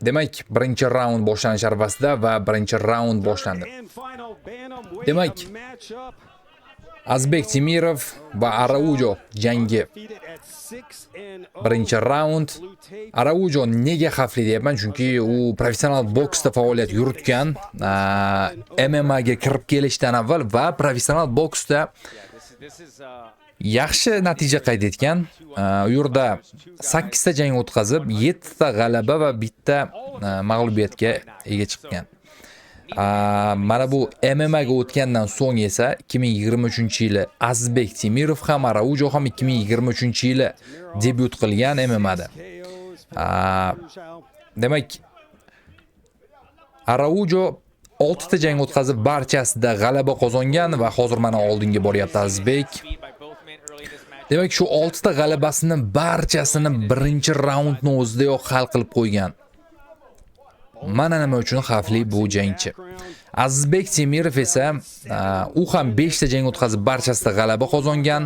Demak, birinchi raund boshlanish arafasida va birinchi raund boshlandi. Demak, Azbek Temirov va Araujo jangi. Birinchi raund. Araujo nega xavfli deyapman? Chunki u professional boksda faoliyat yuritgan, MMA ga kirib kelishdan avval va professional boksda yaxshi natija qayd etgan. U yerda 8 ta jang o'tkazib, 7 ta g'alaba va 1 ta mag'lubiyatga ega chiqqan. Mana bu MMA ga o'tgandan so'ng esa 2023-yili Azbek Temirov ham Araujo ham 2023-yili debyut qilgan MMA da. Demak, Araujo 6 ta jang o'tkazib, barchasida g'alaba qozongan va hozir mana oldinga boryapti Azbek. Demak, shu 6 ta g'alabasini barchasini birinchi raundning o'zidayoq hal qilib qo'ygan. Mana nima uchun xavfli bu jangchi. Azbek Temirov esa u ham 5 ta jang o'tkazib, barchasida g'alaba qozongan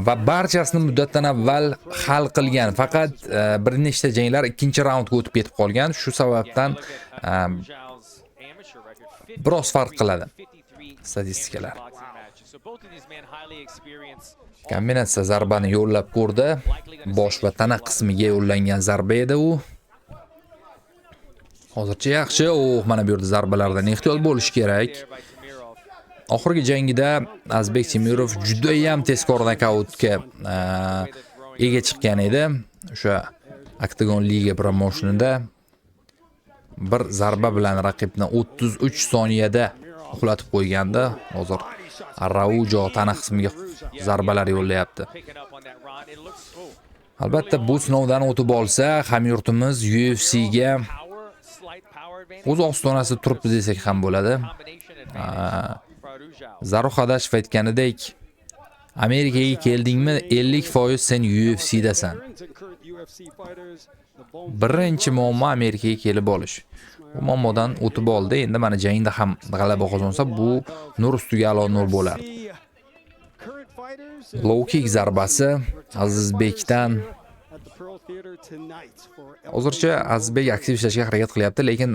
va barchasini muddatdan avval hal qilgan. Faqat bir nechta janglar ikkinchi raundga o'tib ketib qolgan. Shu sababdan biroz farq qiladi statistikalar. Kombinatsiya zarbani yo'llab ko'rdi. Bosh va tana qismiga yo'llangan zarba edi u. Hozircha yaxshi. Mana bu yerda zarbalardan ehtiyot bo'lish kerak. Oxirgi jangida Azbek Temirov juda ham tezkor nokautga ega chiqqan edi. O'sha Octagon Liga promotionida bir zarba bilan raqibni 33 soniyada uxlatib qo'yganda, hozir Araujo tana qismiga zarbalar yo'llayapti. Albatta bu sinovdan o'tib olsa, hamyurtimiz UFC ga o'z ostonasida turibdi desak ham bo'ladi. Zarur Xadashev aytganidek, Amerikaga keldingmi, 50% sen UFC dasan. Birinchi muammo Amerikaga kelib olish. Bu muammodan o'tib oldi. Endi mana jangda ham g'alaba qozonsa, bu nur ustiga alo nur bo'lar. Low kick zarbasi Azizbekdan. Hozircha Azizbek aktiv ishlashga harakat qilyapti, lekin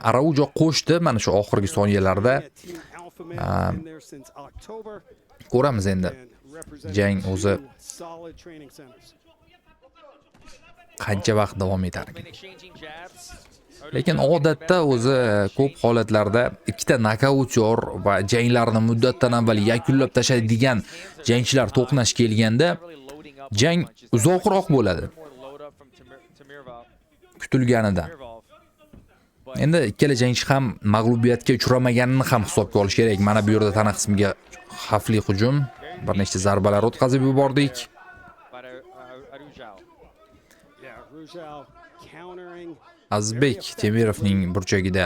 Araujo qo'shdi mana shu oxirgi soniyalarda. Ko'ramiz endi. Jang o'zi qancha vaqt davom etar ekan. Lekin odatda o'zi ko'p holatlarda ikkita nokautyor va janglarni muddatdan avval yakunlab tashlaydigan jangchilar to'qnash kelganda jang uzoqroq bo'ladi kutilganidan. Endi ikkala jangchi ham mag'lubiyatga uchramaganini ham hisobga olish kerak. Mana bu yerda tana qismiga xavfli hujum, bir nechta zarbalar o'tkazib yubordik. Azbek Temirovning burchagida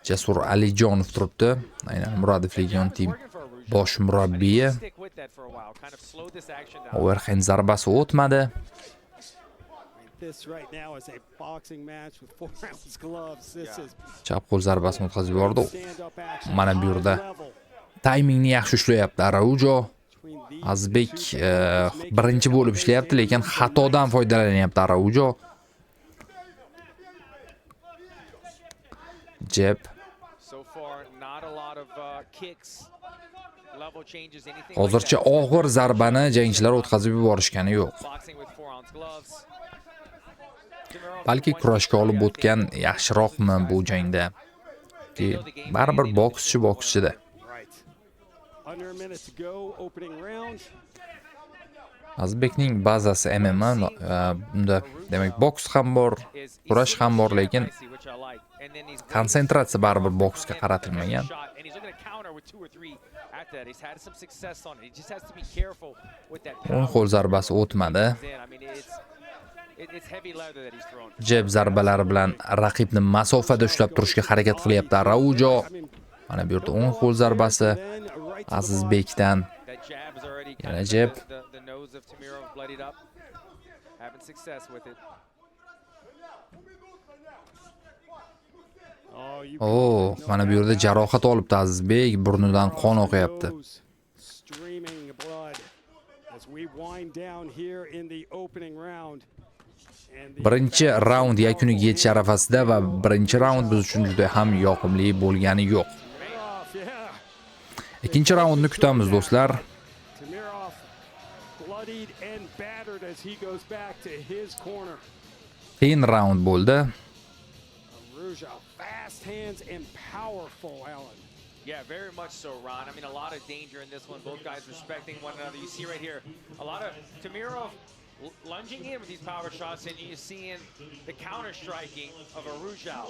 Jasur Alijonov turibdi. Aynan Murodov Legion Team bosh murabbiyi. Overhand zarbasi o'tmadi. Chap qo'l zarbasini o'tkazib yubordi. Mana bu yerda taymingni yaxshi ushlayapti Araujo. Azbek birinchi bo'lib ishlayapti, lekin xatodan foydalanyapti Araujo. Jab. Hozircha og'ir zarbani jangchilar o'tkazib yuborishgani yo'q. Balki kurashga olib o'tgan yaxshiroqmi bu jangda? Baribir bokschi-da. Azbekning bazasi MMA, bunda demak boks ham bor, kurash ham bor, lekin konsentratsiya baribir boksga qaratilmagan. O'ng qo'l zarbasi o'tmadi. Jab zarbalari bilan raqibni masofada ushlab turishga harakat qilyapti Araujo. Mana bu yerda o'ng qo'l zarbasi Azizbekdan. Yana jab. Mana bu yerda jarohat olibdi Azizbek, burnidan qon oqyapti. Birinchi raund yakuniga yetish arafasida va birinchi raund biz uchun juda ham yoqimli bo'lgani yo'q. Ikkinchi raundni kutamiz do'stlar. Qiyin raund bo'ldi. Yeah, very much so, Ron. I mean, a lot of danger in this one. Both guys respecting one another. You see right here, a lot of Tamirov lunging in with these power shots, and you're seeing the counter striking of Arujau.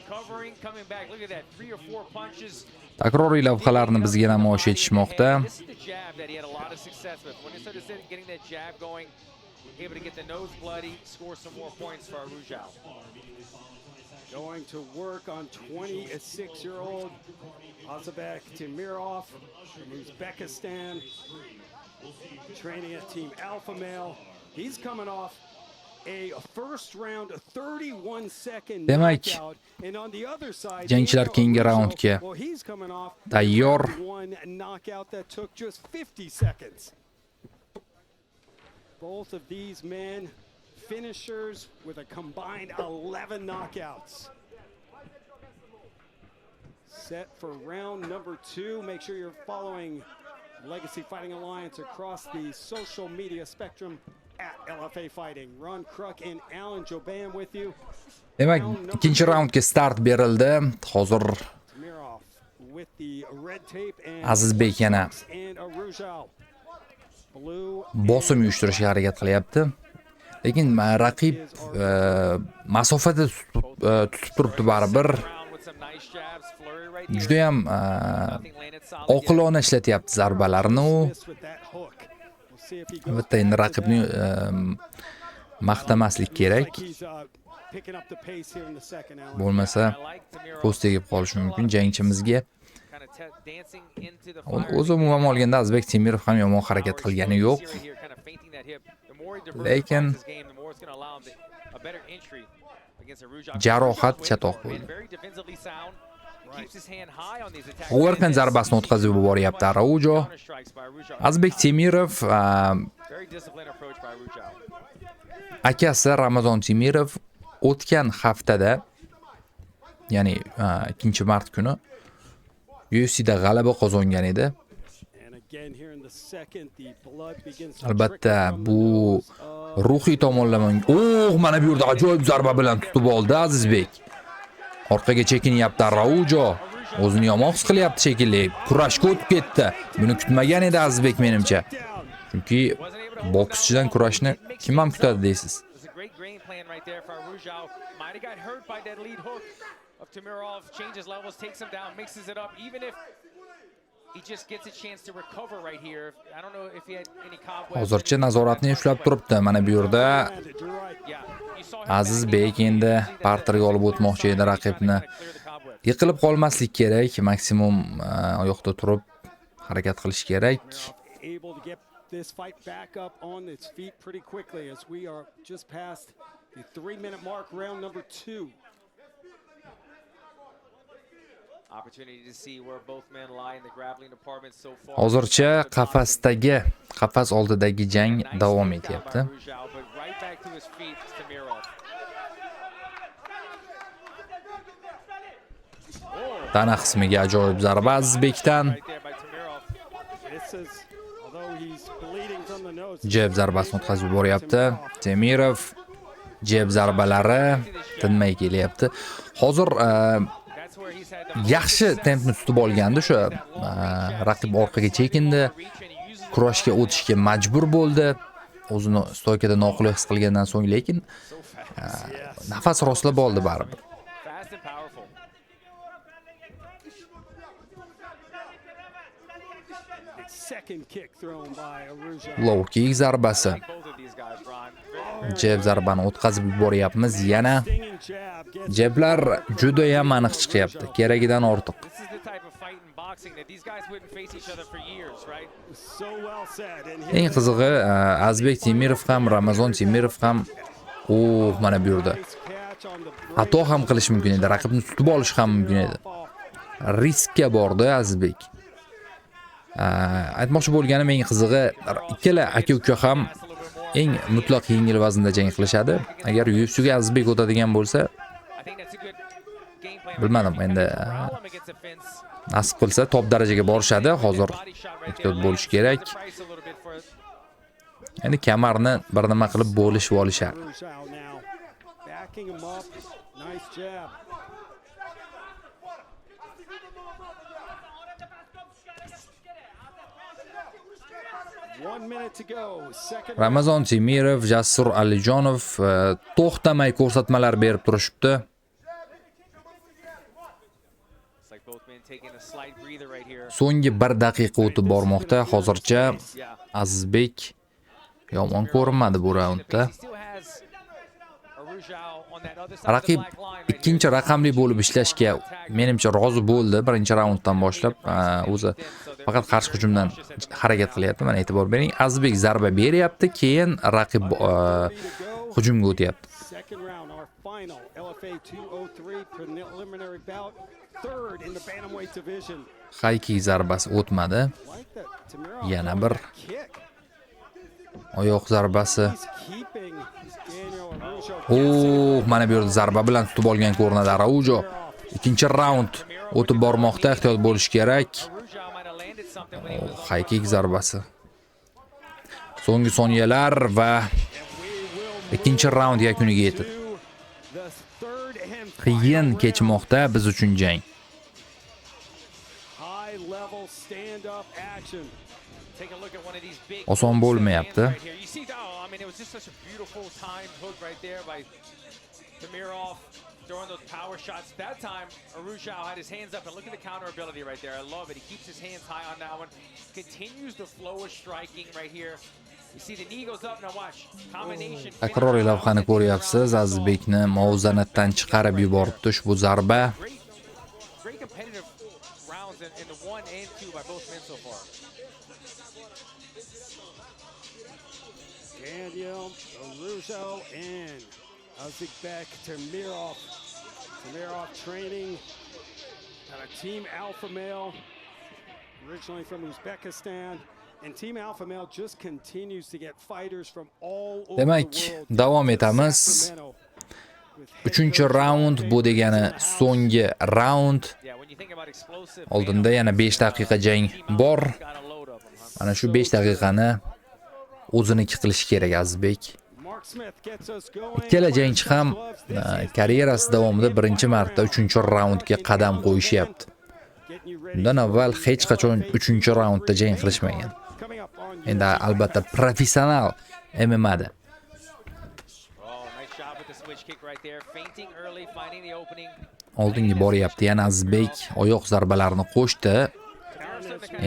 Covering, coming back. Look at that, 3 or 4 punches. Takroriy lavhalarni bizga namoyish etishmoqda. This is the jab that he had a lot of success with. When he started getting that jab going, able to get the nose bloody, score some more points for Arujau. Going to work on 26-year-old Azabek Tamirov from Uzbekistan, training at Team Alpha Male. He's coming off a first round 31-second knockout, and on the other side, Jangchilar keyingi raundga well, he's coming off tayyor. one knockout that took just 50 seconds. Both of these men finishers with a combined 11 knockouts. Set for round number 2. Make sure you're following Legacy Fighting Alliance across the social media spectrum at LFA Fighting. Ron Kruk and Alan Joban with you. Demak, ikkinchi raundga start berildi. Hozir Tamirov with the red tape and Azizbek yana Arujau. Blue bosim uyushtirishga harakat qilyapti. Lekin raqib masofada tutib turibdi baribir. Juda ham oqilona ishlatyapti zarbalarini u. Albatta endi raqibni maqtamaslik kerak. Bo'lmasa post tegib qolishi mumkin jangchimizga. O'zi umuman olganda Azizbek Temirov ham yomon harakat qilgani yo'q. Lekin jarohat chatoq bo'ldi. O'rkan zarbasini o'tkazib yuboryapti Araujo. Azizbek Temirov akasi Ramazon Temirov o'tgan haftada, ya'ni 2-mart kuni UFC'da g'alaba qozongan edi. Albatta bu ruhiy tomonlama. Mana bu yerda ajoyib zarba bilan tutib oldi Azizbek. Orqaga chekinyapti Araujo. O'zini yomon his qilyapti shekilli. Kurashga o'tib ketdi. Buni kutmagan edi Azizbek menimcha. Chunki bokschidan kurashni kim ham kutadi deysiz. Hozircha nazoratni ushlab turibdi. Mana bu yerda Azizbek endi parterga olib o'tmoqchi edi raqibni. Yiqilib qolmaslik kerak, maksimum oyoqda turib harakat qilish kerak. This fight back up on its feet pretty quickly as we are just past the 3-minute mark, round number 2. Opportunity to see where both men lie in the grappling department so far. Hozircha qafas oldidagi jang davom etyapti. Tana qismiga ajoyib zarba Azizbekdan. Jeb zarbasini o'tkazib yuboryapti. Temirov jeb zarbalari tinmay kelyapti. Hozir yaxshi tempni tutib olgandi, o'sha raqib orqaga chekindi, kurashga o'tishga majbur bo'ldi. O'zini stoykada noqulay his qilgandan so'ng, lekin nafas rostlab oldi baribir. Low kick zarbasi. Jeb zarbani o'tkazib yuboryapmiz. Yana jeblar juda ham aniq chiqyapti, keragidan ortiq. Eng qizig'i Azizbek Temirov ham, Ramazon Temirov ham mana bu yerda xato ham qilish mumkin edi, raqibni tutib olish ham mumkin edi. Riskka bordi Azizbek. Aytmoqchi bo'lganim eng qizig'i ikkala aka-uka ham eng mutlaq yengil vaznda jang qilishadi. Agar UFC'ga Azizbek o'tadigan bo'lsa, bilmadim, endi nasib qilsa top darajaga borishadi. Hozir ehtiyot bo'lish kerak. Endi kamarni bir nima qilib bo'lishib olishar. Arujau now backing him up. Nice jab. One minute to go. Second round. Ramazon Temirov, Jasur Alijonov to'xtamay ko'rsatmalar berib turishibdi. It's like both men taking a slight breather right here. So'nggi 1 daqiqa o'tib bormoqda. Hozircha Yeah. Azizbek yomon ko'rinmadi bu raundda. He still has Arujau on that other side of the Raqib black line right ikkinchi raqamli bo'lib ishlashga menimcha rozi bo'ldi. Birinchi raunddan boshlab o'zi faqat qarshi hujumdan harakat qilyapti. Mana e'tibor bering. Azizbek zarba beryapti, keyin raqib hujumga o'tyapti. Second round, our final LFA 203 preliminary bout. Third in the bantamweight division. Hayki zarbasi o'tmadi. Like that. Tamirov Yana throwing bir that kick. oyoq zarbasi. He's keeping Daniel Araujo. Mana bu yerda zarba bilan tutib olgan ko'rinadi Araujo. Ikkinchi raund o'tib bormoqda, ehtiyot bo'lish kerak. Arujau might have landed something when he was Hayki zarbasi. So'nggi soniyalar va ikkinchi raund yakuniga yetdi. The third and Qiyin final kechmoqda biz uchun jang. high level stand up action. Take a look at one of these big Oson hooks bo'lmayapti. that lands right here. You see, I mean, it was just such a beautiful timed hook right there by Tamirov throwing those power shots. That time, Arujau had his hands up, and look at the counter ability right there. I love it. He keeps his hands high on that one. Continues the flow of striking right here. You see the knee goes up. Now watch. Combination. Takroriy lavhani ko'ryapsiz. Azizbekni muvozanatdan chiqarib yuboribdi ushbu zarba. Great competitive rounds in the 1 and 2 by both men so far. Daniel Araujo and Azizbek Tamirov. Tamirov training at a Team Alpha Male, originally from Uzbekistan. And Team Alpha Male just continues to get fighters from all over Demak, the world. davom to etamiz. Sacramento with head Uchinchi coach raund bu James degani in the house. so'nggi raund. Yeah, when you think about explosive, Oldinda yana 5 daqiqa jang bor. got a load of them, huh? Mana shu 5 daqiqani o'ziniki qilish kerak Azizbek. Mark Smith gets us going. Ikkala jangchi ham karyerasi davomida birinchi marta 3-chi raundga qadam qo'yishyapti. Getting you ready Bundan for avval the hech qachon LFA 3-chi raundda jang qilishmagan. coming up on Endi albatta professional MMA da. Oh, nice job with the switch kick right there. Fainting early, finding the opening. Oldinga boryapti. Yana Azizbek oyoq zarbalarini qo'shdi.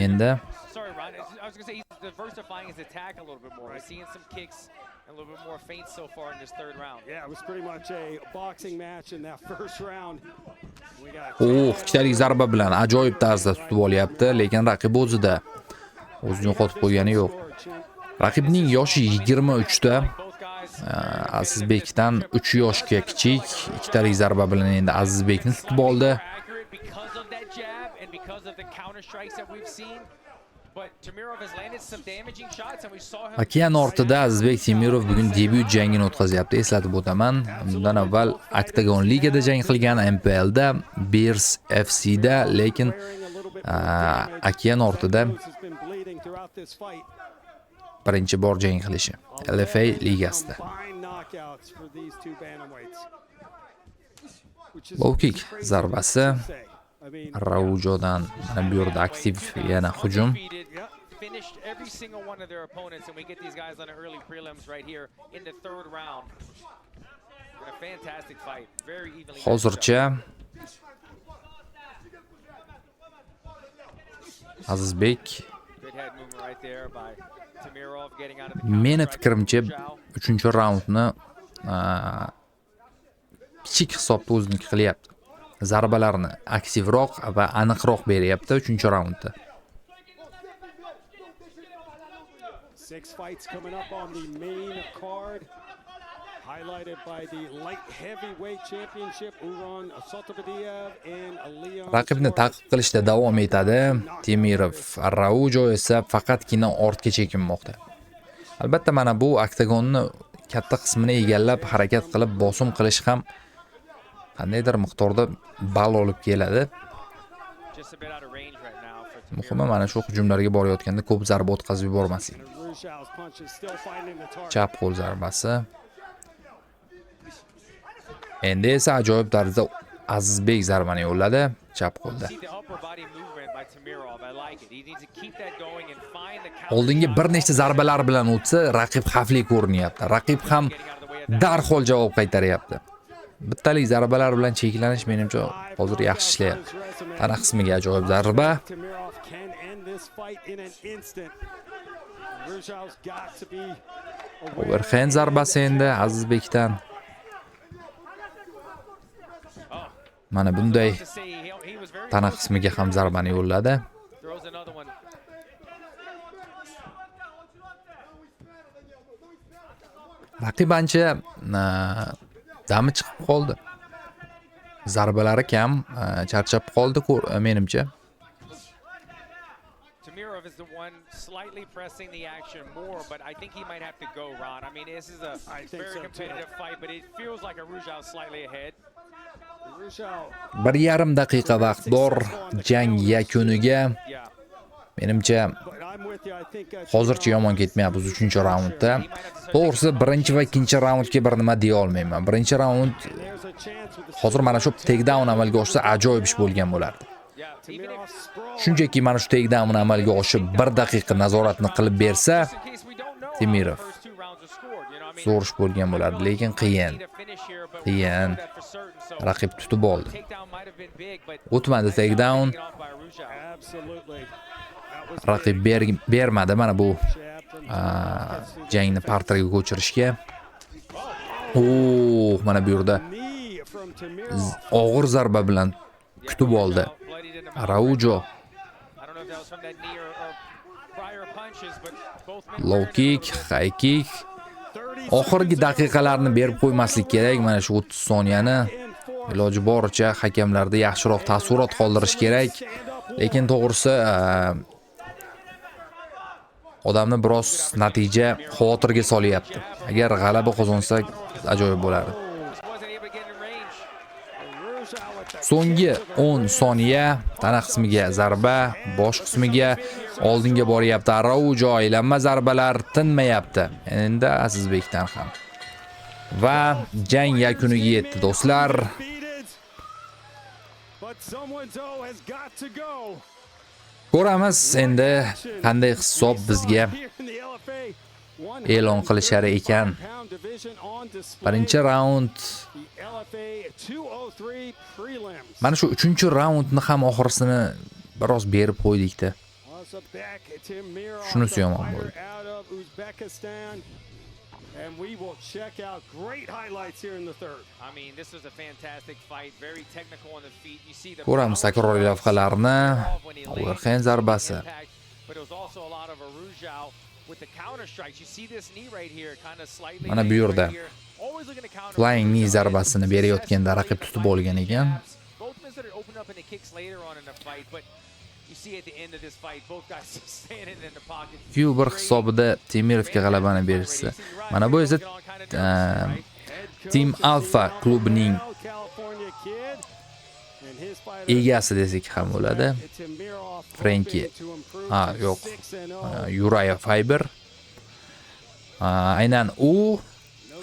Endi Sorry, Ron. I was going to say he's diversifying his attack a little bit more. We're seeing some kicks and a little bit more feints so far in this third round. Yeah, it was pretty much a boxing match in that first round. We got ikkitalik zarba bilan ajoyib tarzda tutib olyapti, lekin raqib o'zida. O'zini yo'qotib qo'ygani yo'q. Raqibning yoshi 23 da. Both guys Azizbekdan 3 yoshga kichik. Ikkitalik zarba bilan endi Azizbekni tutib oldi. accurate because of that jab and because of the counter strikes that we've seen. But Tamirov has landed some damaging shots and we saw him. Okean ortida Azizbek Temirov bugun debyut jangini o'tkazyapti. Eslatib o'taman. Bundan avval Octagon ligada jang qilgan, MPL da, Bears FC da, lekin Okean ortida has been bleeding throughout this fight. birinchi bor jang qilishi LFA ligasida. Fine knockouts for these two bantamweights. Which is Low kick crazy zarbasi to say. I mean, Raujodan mana bu yerda aktiv yana hujum. Defeated, finished every single one of their opponents, and we get these guys on the early prelims right here in the third round. Been a fantastic fight, very evenly. Hozircha Azizbek Good head movement right there by Tamirov getting out of the meni counter fikrimcha strike. 3-chi raundni kichik hisobda o'ziniki qilyapti. Zarbalarni aktivroq va aniqroq beryapti 3-chi raundda. 6 fights coming up on the main card. Highlighted by the light heavyweight championship, Uran Sotobayev and Leon. Raqibni ta'qib qilishda davom etadi. Temirov, Raujo esa faqatgina ortga chekinmoqda. Albatta mana bu oktagonni katta qismini egallab harakat qilib bosim qilish ham qandaydir miqdorda ball olib keladi. Just a bit out of range right now for Tamiro. Muhimi mana shu hujumlarga borayotganda ko'p zarba o'tkazib yubormaslik. Ruzhau's punch is still finding the target. Chap qo'l zarbasi. Endi esa ajoyib tarzda Azizbek zarbani yo'lladi chap qo'lda. See the upper body movement by Tamirov. I like it. He needs to keep that going and find the counter. Oldingi bir nechta zarbalar bilan o'tsa, raqib xavfli ko'rinyapti. Raqib ham darhol javob qaytaryapti. Bittalik zarbalar bilan cheklanish menimcha hozir yaxshi ishlayapti. Tana qismiga ajoyib zarba. Tamirov can end this fight in an instant. Ruzhau's got to be Overhand zarbasi endi Azizbekdan. Mana bunday To say he was very tana qismiga ham zarbani yo'lladi. throws another one. Raqib ancha dami chiqib qoldi. Zarbalari kam, charchab qoldi menimcha. Tamirov is the one slightly pressing the action more, but I think he might have to go, Ron. I mean, this is a think very so, too. competitive fight, but it feels like Arujau slightly ahead. Ruzhau. 1,5 daqiqa vaqt bor jang yakuniga. Yeah. Menimcha But I'm with you. I think hozircha yomon ketmayapmiz 3-raundda. To'g'risi, birinchi va ikkinchi raundga bir nima deya olmayman. Birinchi raund there's a chance with the hozir mana shu takedown amalga oshsa ajoyib ish bo'lgan bo'lardi. Yeah. Even Tamirov if, sprawl. Shunchaki mana shu takedown amalga oshib 1 daqiqa nazoratni qilib bersa, in case we don't know how Tamirov. the first two rounds are scored, you know, I mean, zo'r ish bo'lgan bo'lardi, lekin qiyin. need a finish here, but we Qiyin. don't know that for certain, so Raqib tutib oldi. takedown might have been big, but O'tmadi takedown. taken off by Arujau. Absolutely. That was Raqib bermadi mana bu jab from jangni parterga ko'chirishga. Mana bu yerda knee from Tamirov. og'ir zarba bilan kutib oldi. Bloodied in the mouth. Araujo I don't know if that was from that knee or prior punches, but both men low were in it kick, a little bit. high kick. 30 Oxirgi daqiqalarni berib qo'ymaslik kerak. Mana shu 30 soniyani in four. iloji boricha hakamlarda yaxshiroq taassurot qoldirish kerak. Lekin to'g'risi odamni biroz natija xavotirga solyapti. Agar g'alaba qozonsak ajoyib bo'lardi. Just wasn't able to get in range. Ruzhau with the So'nggi 10 soniya tana qismiga zarba, bosh qismiga oldinga boryapti. Araujo aylanma zarbalar tinmayapti. Endi Azizbekdan ham. Va jang yakuniga yetdi do'stlar. defeated. But someone's has got to go. Ko'ramiz endi qanday hisob bizga Here in the LFA, e'lon qilishar ekan. pound division on display. Birinchi raund. The LFA 203 prelims. Mana shu 3-raundni ham oxirsini biroz berib qo'ydik-da. Ozbek Tamirov, Shunisi the yomon fighter bo'ldi. out of Uzbekistan. And we will check out great highlights here in the third. I mean, this was a fantastic fight, very technical on the feet. You see the Ko'ramiz takroriy lavhalarni. Overhand zarbasi. But it was also a lot of Arujau with the counter strikes. You see this knee right here, kind of slightly. Mana bu yerda right here. Always looking to counter. flying knee zarbasini berayotganda raqib tutib olgan ekan. Both men started open up in the kicks later on in the fight, but you see at the end of this fight, both guys standing in the pocket. Q1 hisobida Temirovga g'alabani berishsa, mana bu esa Team Alpha klubining California kid and his fighter egasi desak ham bo'ladi. Tamirov Frankie. hoping to improve Ah, to yo'q. 6-0. Uriah Faber. Aynan u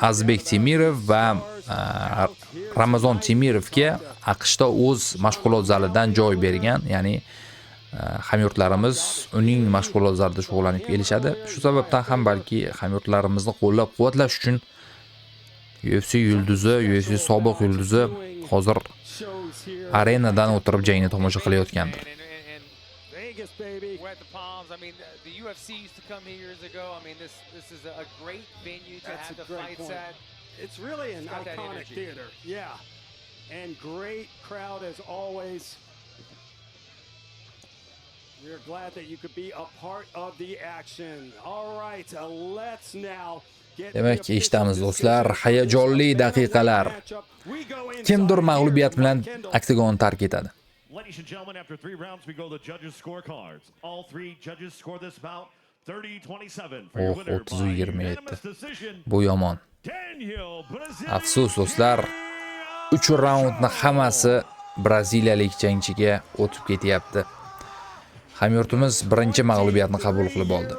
Azizbek Temirov va Ramazon Temirovga AQShda o'z mashg'ulot zalidan joy bergan, ya'ni hamyurtlarimiz uning mashg'ulot zalida shug'ullanib kelishadi. Shu sababdan ham balki hamyurtlarimizni qo'llab-quvvatlash uchun UFC yulduzi, UFC sobiq yulduzi hozir Shows here. arenadan o'tirib jangni tomosha qilayotgandir. And Vegas, baby. we're at the Palms. I mean, the UFC used to come here years ago. I mean, this is a great venue to That's have a the great fights point. at. It's really an got that iconic energy. theater. Yeah. And great crowd as always. We're glad that you could be a part of the action. All right, let's now get Demak, the eshitamiz official do'stlar, decision. hayajonli daqiqalar. We go inside Kimdir mag'lubiyat bilan Kendall. oktagonni tark etadi. Ladies and gentlemen, after 3 rounds, we go to the judges' scorecards. All 3 judges score this bout Oh, 30-27. Bu yomon. Afsus do'stlar. 3 raundni hammasi braziliyalik jangchiga o'tib ketyapti. Hamyurtimiz birinchi mag'lubiyatni qabul qilib oldi.